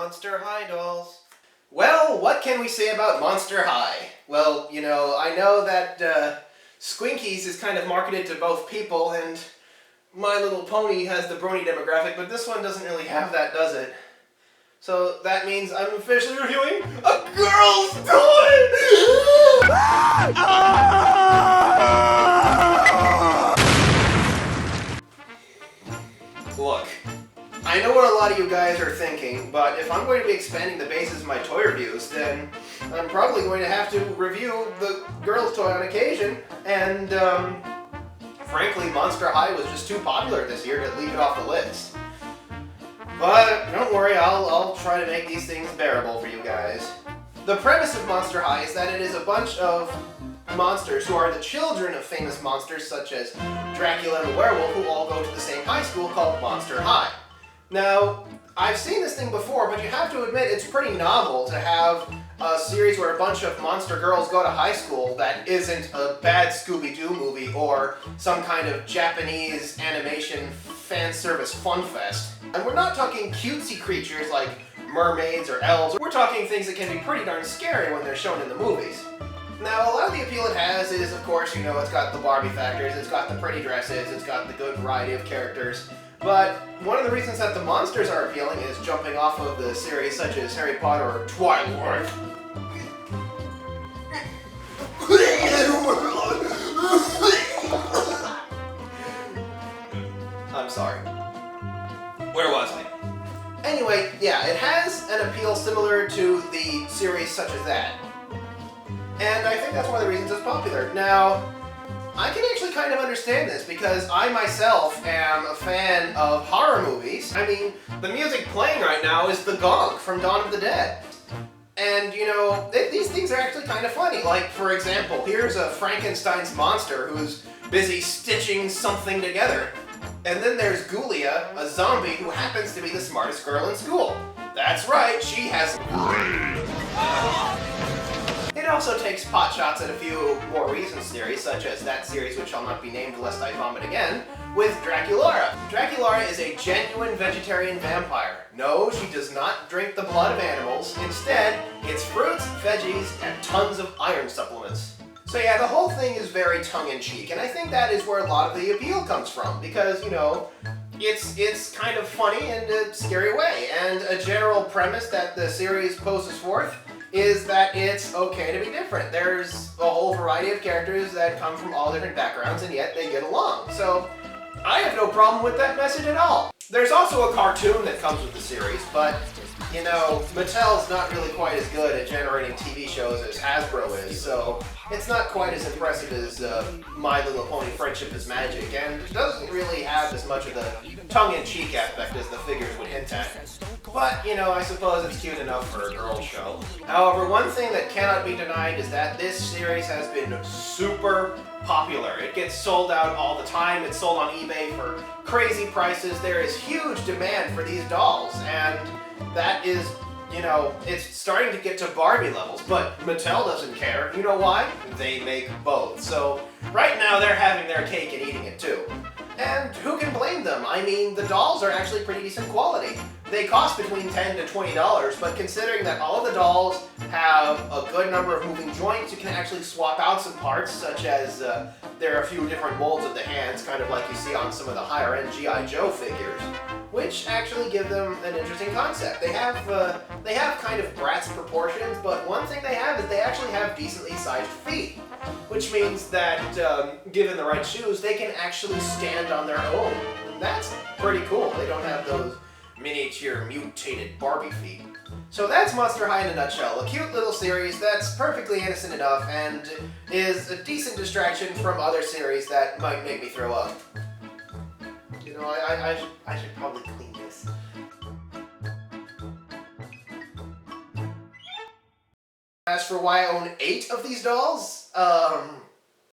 Monster High dolls. Well, what can we say about Monster High? Well, you know, I know that Squinkies is kind of marketed to both people, and My Little Pony has the brony demographic, but this one doesn't really have that, does it? So that means I'm officially reviewing a girl's toy! Look, I know what a lot of you guys are thinking, but if I'm going to be expanding the basis of my toy reviews, then I'm probably going to have to review the girl's toy on occasion, and frankly, Monster High was just too popular this year to leave it off the list. But don't worry, I'll try to make these things bearable for you guys. The premise of Monster High is that it is a bunch of monsters who are the children of famous monsters such as Dracula and the Werewolf, who all go to the same high school called Monster High. Now, I've seen this thing before, but you have to admit it's pretty novel to have a series where a bunch of monster girls go to high school that isn't a bad Scooby-Doo movie or some kind of Japanese animation fan service fun fest. And we're not talking cutesy creatures like mermaids or elves. We're talking things that can be pretty darn scary when they're shown in the movies. Now, a lot of the appeal it has is, of course, you know, it's got the Barbie factors, it's got the pretty dresses, it's got the good variety of characters. But one of the reasons that the monsters are appealing is jumping off of the series such as Harry Potter or Twilight. I'm sorry. Where was I? Anyway, yeah, it has an appeal similar to the series such as that. And I think that's one of the reasons it's popular. Now, I can actually kind of understand this because I myself am a fan of horror movies. I mean, the music playing right now is The Gonk from Dawn of the Dead. And, you know, these things are actually kind of funny. Like, for example, here's a Frankenstein's monster who's busy stitching something together. And then there's Ghoulia, a zombie who happens to be the smartest girl in school. That's right, she has brains. It also takes potshots at a few more recent series, such as that series which shall not be named lest I vomit again, with Draculaura. Draculaura is a genuine vegetarian vampire. No, she does not drink the blood of animals. Instead, it's fruits, veggies, and tons of iron supplements. So yeah, the whole thing is very tongue-in-cheek, and I think that is where a lot of the appeal comes from, because, you know, it's kind of funny in a scary way, and a general premise that the series poses forth is that it's okay to be different. There's a whole variety of characters that come from all different backgrounds, and yet they get along. So I have no problem with that message at all. There's also a cartoon that comes with the series, but, you know, Mattel's not really quite as good at generating TV shows as Hasbro is, so it's not quite as impressive as My Little Pony Friendship is Magic, and it doesn't really have as much of the tongue-in-cheek aspect as the figures would hint at. But, you know, I suppose it's cute enough for a girl's show. However, one thing that cannot be denied is that this series has been super popular. It gets sold out all the time. It's sold on eBay for crazy prices. There is huge demand for these dolls, and that is, you know, it's starting to get to Barbie levels, but Mattel doesn't care. You know why? They make both. So right now they're having their cake and eating it too. And who can blame them? I mean, the dolls are actually pretty decent quality. They cost between $10 to $20, but considering that all of the dolls have a good number of moving joints, you can actually swap out some parts, such as there are a few different molds of the hands, kind of like you see on some of the higher-end G.I. Joe figures, which actually give them an interesting concept. They have kind of Bratz proportions, but one thing they have is they actually have decently sized feet, which means that, given the right shoes, they can actually stand on their own. And that's pretty cool. They don't have those miniature mutated Barbie feet. So that's Monster High in a nutshell. A cute little series that's perfectly innocent enough and is a decent distraction from other series that might make me throw up. You know, I should probably clean this. As for why I own 8 of these dolls,